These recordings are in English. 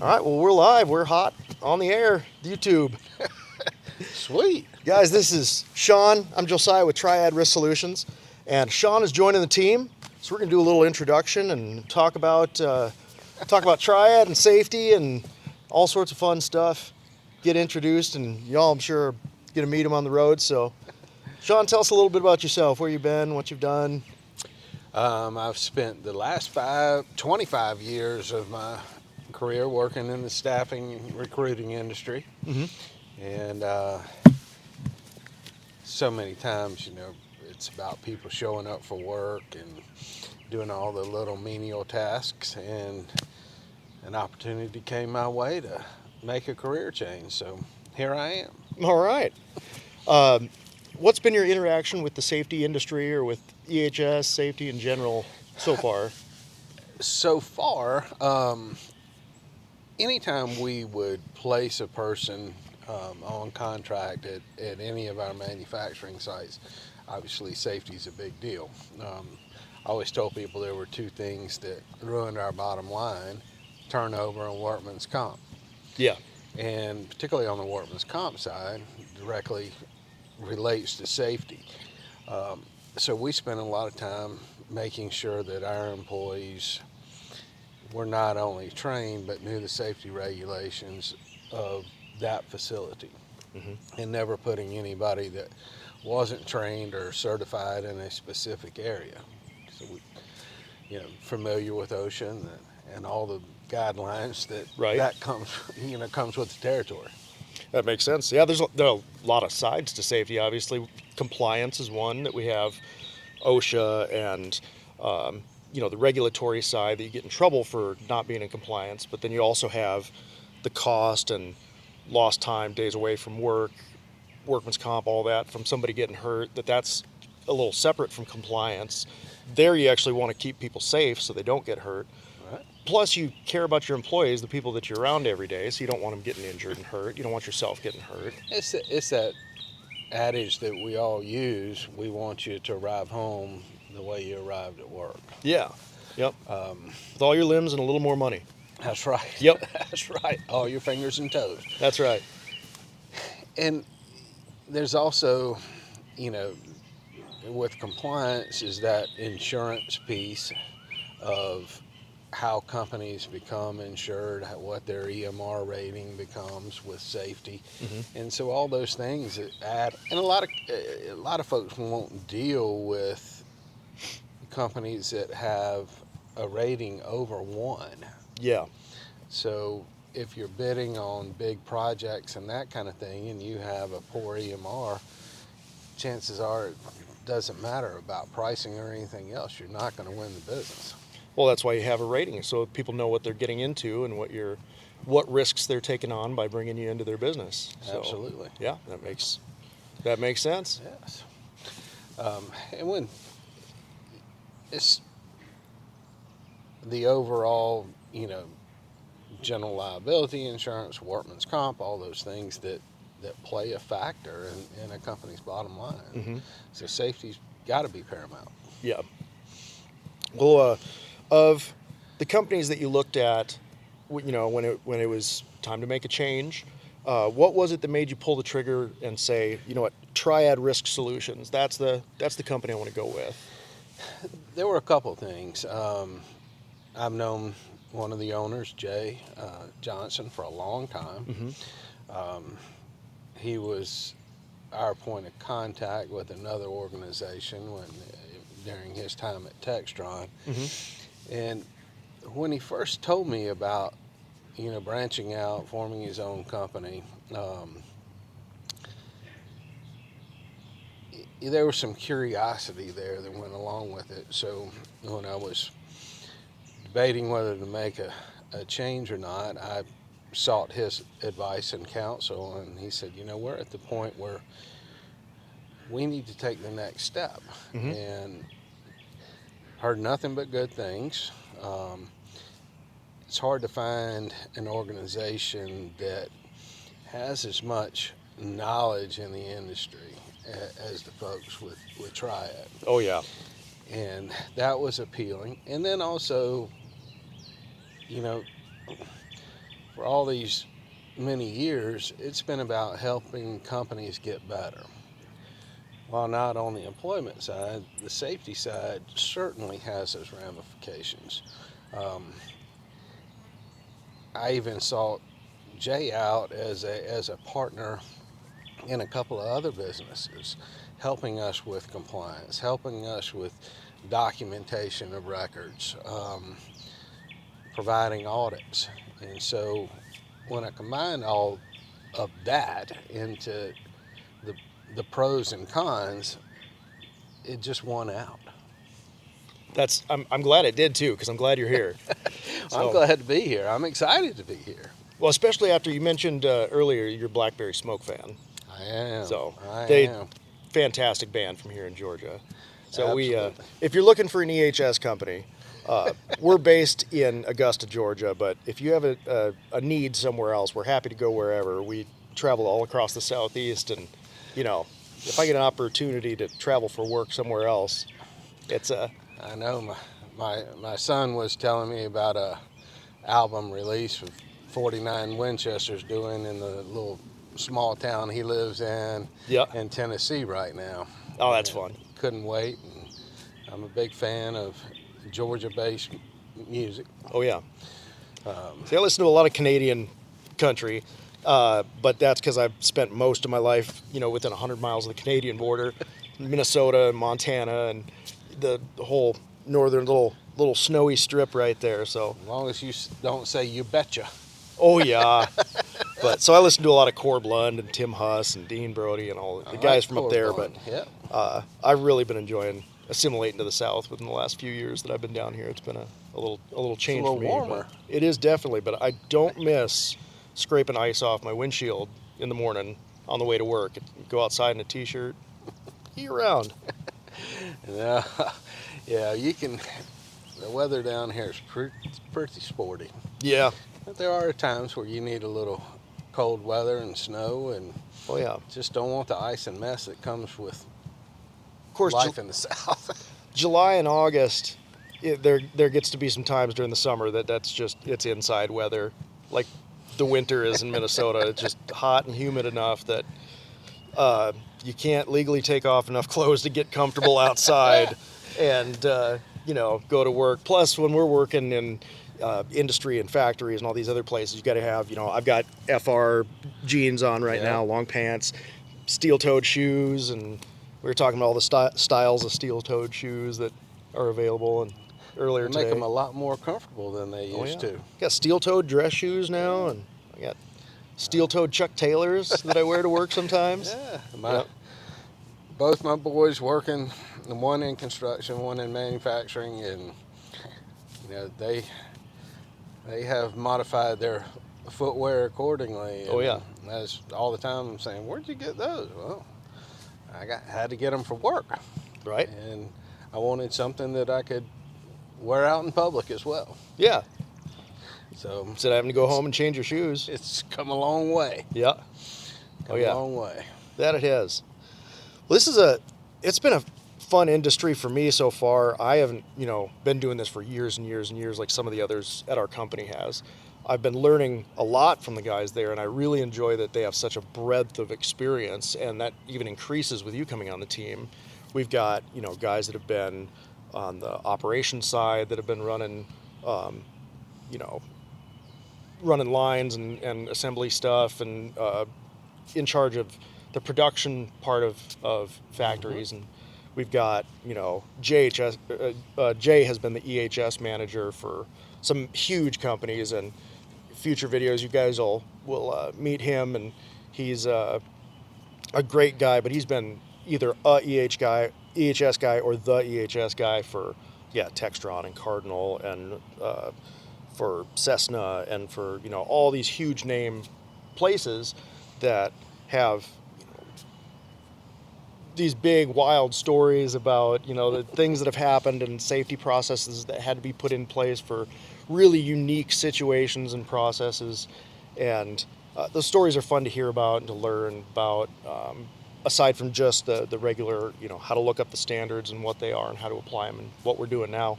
All right, well, we're live. We're hot on the air, YouTube. Sweet. Guys, this is Shawn. I'm Josiah with Triad Risk Solutions, and Shawn is joining the team. So we're going to do a little introduction and talk about Triad and safety and all sorts of fun stuff. Get introduced, and y'all, I'm sure, are going to meet him on the road. So, Shawn, tell us a little bit about yourself, where you've been, what you've done. I've spent the last 25 years of my career working in the staffing and recruiting industry. And so many times, it's about people showing up for work and doing all the little menial tasks. And an opportunity came my way to make a career change. So here I am. All right. What's been your interaction with the safety industry or with EHS safety in general so far? So far, anytime we would place a person on contract at any of our manufacturing sites, obviously safety is a big deal. I always told people there were two things that ruined our bottom line: turnover and workman's comp. Yeah. And particularly on the workman's comp side, directly relates to safety. So we spend a lot of time making sure that our employees were not only trained but knew the safety regulations of that facility, and never putting anybody that wasn't trained or certified in a specific area. So we, familiar with OSHA and all the guidelines that comes with the territory. That makes sense. Yeah, there are a lot of sides to safety. Obviously, compliance is one that we have, OSHA, and the regulatory side that you get in trouble for not being in compliance. But then you also have the cost and lost time, days away from work, workman's comp, all that from somebody getting hurt. That's a little separate from compliance. There, you actually want to keep people safe so they don't get hurt. Right. Plus, you care about your employees, the people that you're around every day, so you don't want them getting injured and hurt. You don't want yourself getting hurt. It's that adage that we all use: we want you to arrive home the way you arrived at work. Yeah. Yep. With all your limbs and a little more money. That's right. Yep. That's right. All your fingers and toes. That's right. And there's also, with compliance, is that insurance piece of how companies become insured, what their EMR rating becomes with safety, and so all those things that add. And a lot of folks won't deal with companies that have a rating over 1. Yeah. So if you're bidding on big projects and that kind of thing, and you have a poor EMR, chances are it doesn't matter about pricing or anything else. You're not going to win the business. Well, that's why you have a rating, so people know what they're getting into and what risks they're taking on by bringing you into their business. So, absolutely. Yeah, that makes sense. Yes. And when it's the overall, general liability insurance, workman's comp, all those things that play a factor in a company's bottom line. So safety's got to be paramount. Yeah. Well, of the companies that you looked at, when it was time to make a change, what was it that made you pull the trigger and say, you know what, Triad Risk Solutions, that's the company I want to go with? There were a couple things. I've known one of the owners, Jay Johnson, for a long time. He was our point of contact with another organization during his time at Textron. And when he first told me about, branching out, forming his own company, there was some curiosity there that went along with it. So when I was debating whether to make a change or not, I sought his advice and counsel, and he said, we're at the point where we need to take the next step. And heard nothing but good things. It's hard to find an organization that has as much knowledge in the industry as the folks with Triad. Oh, yeah. And that was appealing. And then also, for all these many years, it's been about helping companies get better. While not on the employment side, the safety side certainly has those ramifications. Um, I even sought Jay out as a partner in a couple of other businesses, helping us with compliance, helping us with documentation of records, providing audits. And so when I combine all of that into the pros and cons, it just won out. I'm glad it did too, because I'm glad you're here. I'm glad to be here. I'm excited to be here. Well, especially after you mentioned earlier you're a Blackberry Smoke fan. I am. So I they am. fantastic band from here in Georgia. So Absolutely. if you're looking for an EHS company, we're based in Augusta, Georgia. But if you have a need somewhere else, we're happy to go wherever. We travel all across the Southeast, and if I get an opportunity to travel for work somewhere else, it's I know my son was telling me about a album release of 49 Winchester's doing in the little small town he lives in Tennessee right now. Oh, that's And fun. Couldn't wait. And I'm a big fan of Georgia-based music. Oh yeah. See, I listen to a lot of Canadian country, but that's because I've spent most of my life, within 100 miles of the Canadian border, Minnesota and Montana, and the whole northern little snowy strip right there. So As long as you don't say "you betcha." oh yeah. But so I listen to a lot of Corb Lund and Tim Huss and Dean Brody and all the guys from up there. But I've really been enjoying assimilating to the South within the last few years that I've been down here. It's been a little change little for me. warmer. It is definitely, but I don't miss scraping ice off my windshield in the morning on the way to work. Go outside in a t-shirt year round. Yeah, you can. The weather down here is pretty sporty. Yeah. But there are times where you need a little cold weather and snow, and Oh yeah. just don't want the ice and mess that comes with Of course, life in the South. July and August, there gets to be some times during the summer it's inside weather, like the winter is in Minnesota. It's just hot and humid enough that you can't legally take off enough clothes to get comfortable outside and go to work. Plus, when we're working in industry and factories and all these other places, you got to have, I've got FR jeans on right now, long pants, steel-toed shoes, and we were talking about all the styles of steel-toed shoes that are available. And earlier They today, make them a lot more comfortable than they used to. Got steel-toed dress shoes now, and I got steel-toed Chuck Taylors that I wear to work sometimes. Yeah, both my boys working, one in construction, one in manufacturing, and they have modified their footwear accordingly. Oh yeah. That's all the time I'm saying, where'd you get those? Well, had to get them for work. Right. And I wanted something that I could wear out in public as well. Yeah. So Instead of having to go home and change your shoes. it's come a long way. Yeah. Come a long way. That it has. Well, it's been a fun industry for me so far. I haven't, been doing this for years and years and years like some of the others at our company has. I've been learning a lot from the guys there, and I really enjoy that they have such a breadth of experience, and that even increases with you coming on the team. We've got, guys that have been on the operations side that have been running, running lines and assembly stuff, and in charge of the production part of factories. And we've got, JHS, Jay has been the EHS manager for some huge companies, and future videos you guys will meet him, and he's a great guy, but he's been either EHS guy or the EHS guy for Textron and Cardinal, and for Cessna, and for all these huge name places that have these big wild stories about the things that have happened and safety processes that had to be put in place for really unique situations and processes. And those stories are fun to hear about and to learn about, aside from just the regular how to look up the standards and what they are and how to apply them and what we're doing now.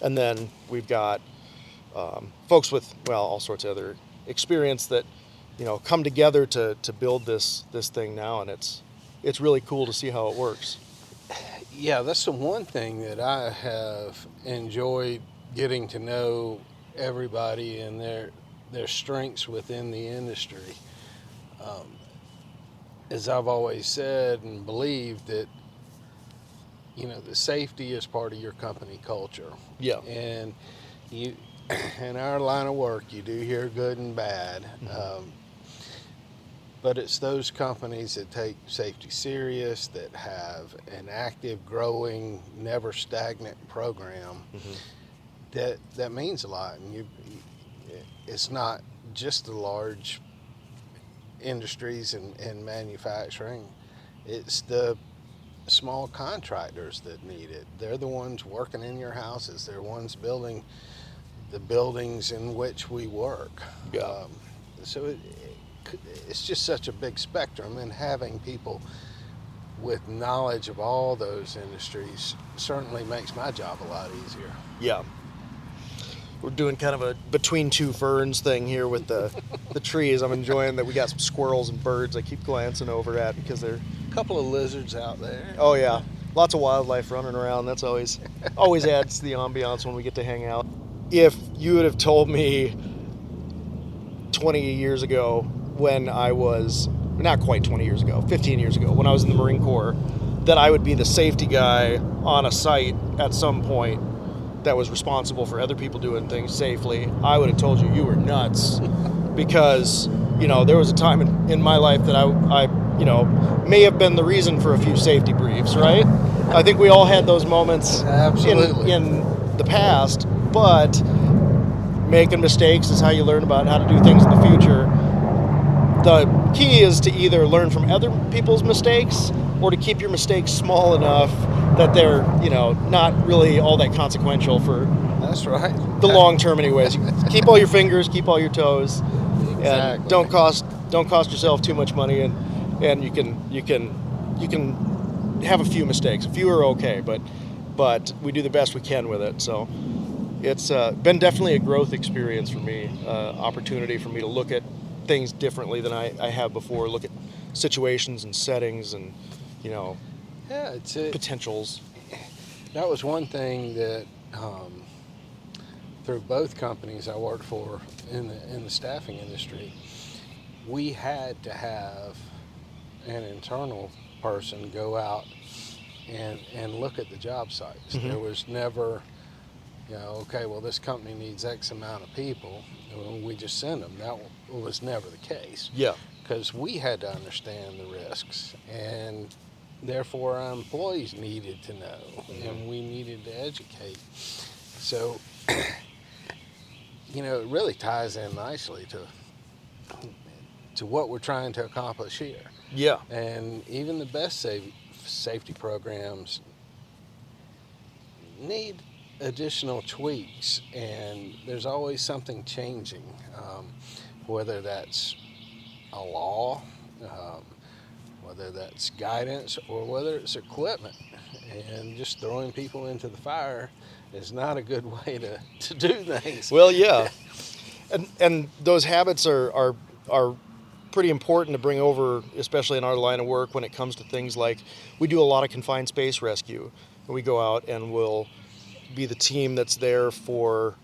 And then we've got folks with all sorts of other experience that, come together to build this thing now, and it's really cool to see how it works. Yeah, that's the one thing that I have enjoyed, getting to know everybody and their strengths within the industry. As I've always said and believed, that the safety is part of your company culture. Yeah. And you, in our line of work, you do hear good and bad. But it's those companies that take safety serious, that have an active, growing, never stagnant program, that means a lot. And it's not just the large industries and manufacturing. It's the small contractors that need it. They're the ones working in your houses. They're the ones building the buildings in which we work. Yeah. So it's just such a big spectrum, and having people with knowledge of all those industries certainly makes my job a lot easier. Yeah. We're doing kind of a between two ferns thing here with the trees. I'm enjoying that we got some squirrels and birds I keep glancing over at because they're... A couple of lizards out there. Oh yeah, lots of wildlife running around. That's always adds to the ambiance when we get to hang out. If you would have told me 20 years ago, when I was, not quite 20 years ago, 15 years ago, when I was in the Marine Corps, that I would be the safety guy on a site at some point that was responsible for other people doing things safely, I would have told you were nuts. Because, there was a time in my life that I may have been the reason for a few safety briefs, right? I think we all had those moments. Absolutely. in the past, but making mistakes is how you learn about how to do things in the future. The key is to either learn from other people's mistakes or to keep your mistakes small enough that they're, not really all that consequential for That's right. the long term anyways. Keep all your fingers, keep all your toes. Exactly. And don't cost yourself too much money, and you can have a few mistakes. A few are okay, but we do the best we can with it. So it's been definitely a growth experience for me, opportunity for me to look at things differently than I have before, look at situations and settings and, Yeah, potentials. that was one thing that through both companies I worked for in the staffing industry, we had to have an internal person go out and look at the job sites. There was never, okay, well, this company needs X amount of people, we just send them. That was never the case. Yeah. Because we had to understand the risks, and therefore our employees needed to know, and we needed to educate. So, it really ties in nicely to what we're trying to accomplish here. Yeah. And even the best safety programs need additional tweaks, and there's always something changing, whether that's a law, whether that's guidance, or whether it's equipment. And just throwing people into the fire is not a good way to do things. Well, yeah. And those habits are pretty important to bring over, especially in our line of work, when it comes to things like we do a lot of confined space rescue. We go out and we'll be the team that's there for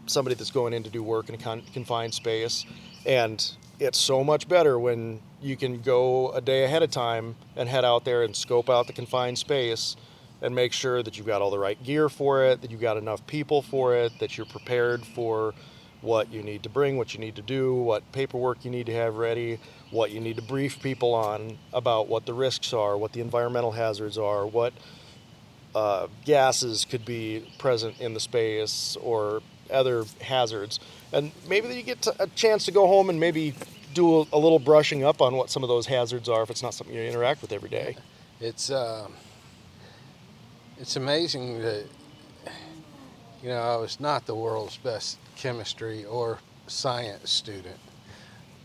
somebody that's going in to do work in a confined space. And it's so much better when you can go a day ahead of time and head out there and scope out the confined space and make sure that you've got all the right gear for it, that you've got enough people for it, that you're prepared for what you need to bring, what you need to do, what paperwork you need to have ready, what you need to brief people on about what the risks are, what the environmental hazards are, what gases could be present in the space or other hazards. And maybe you get a chance to go home and maybe do a little brushing up on what some of those hazards are if it's not something you interact with every day. It's amazing that, I was not the world's best chemistry or science student,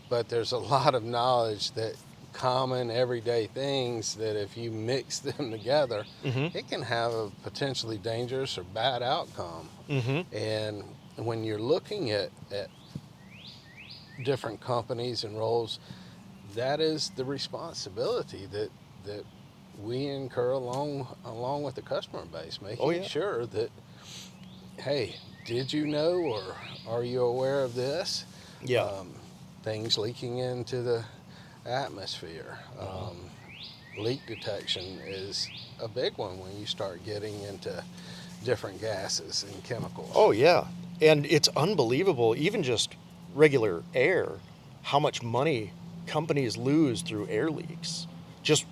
but there's a lot of knowledge, that common everyday things, that if you mix them together, it can have a potentially dangerous or bad outcome. And when you're looking at different companies and roles, that is the responsibility that we incur along with the customer base, Oh, making yeah. sure that, hey, did you know, or are you aware of this? Yeah. Things leaking into the atmosphere. Leak detection is a big one when you start getting into different gases and chemicals. Oh, yeah. And it's unbelievable, even just regular air, how much money companies lose through air leaks. Just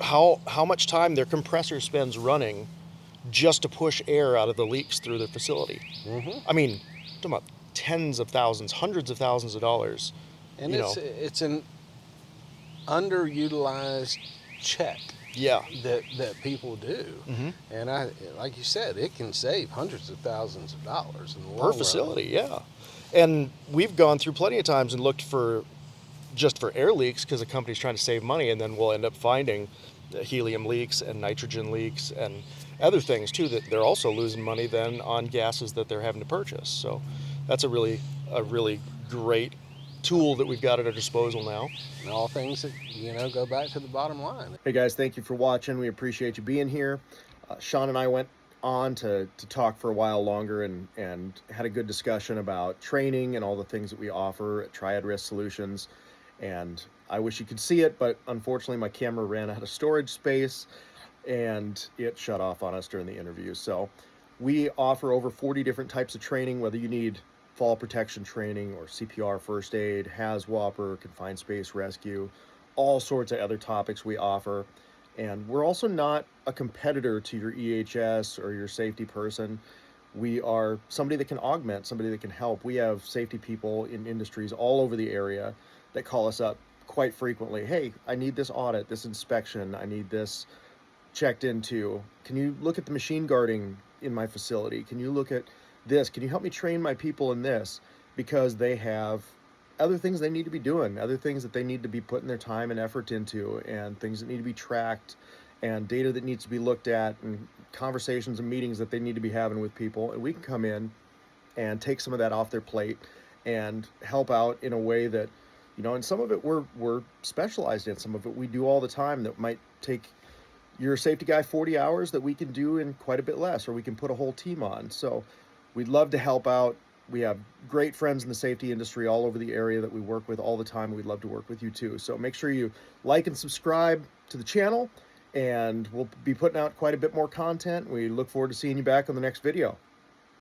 how much time their compressor spends running just to push air out of the leaks through their facility. Mm-hmm. I mean, talking about tens of thousands, hundreds of thousands of dollars. And You know, it's an underutilized check yeah. that people do. Mm-hmm. And like you said, it can save hundreds of thousands of dollars in the long Per run. facility, yeah. And we've gone through plenty of times and looked for just for air leaks because the company's trying to save money, and then we'll end up finding helium leaks and nitrogen leaks and other things too that they're also losing money then on gases that they're having to purchase. So that's a really great tool that we've got at our disposal now. And all things that go back to the bottom line. Hey guys, thank you for watching. We appreciate you being here. Shawn and I went on to talk for a while longer and had a good discussion about training and all the things that we offer at Triad Risk Solutions. And I wish you could see it, but unfortunately my camera ran out of storage space and it shut off on us during the interview. So we offer over 40 different types of training, whether you need fall protection training or CPR first aid, HAZWOPER, confined space rescue, all sorts of other topics we offer. And we're also not a competitor to your EHS or your safety person. We are somebody that can augment, somebody that can help. We have safety people in industries all over the area that call us up quite frequently. Hey, I need this audit, this inspection, I need this checked into. Can you look at the machine guarding in my facility? Can you look at this? Can you help me train my people in this? Because they have other things they need to be doing, other things that they need to be putting their time and effort into, and things that need to be tracked, and data that needs to be looked at, and conversations and meetings that they need to be having with people. And we can come in and take some of that off their plate and help out in a way that, and some of it we're specialized in. Some of it we do all the time that might take your safety guy 40 hours that we can do in quite a bit less, or we can put a whole team on. So we'd love to help out. We have great friends in the safety industry all over the area that we work with all the time. We'd love to work with you too. So make sure you like and subscribe to the channel, and we'll be putting out quite a bit more content. We look forward to seeing you back on the next video.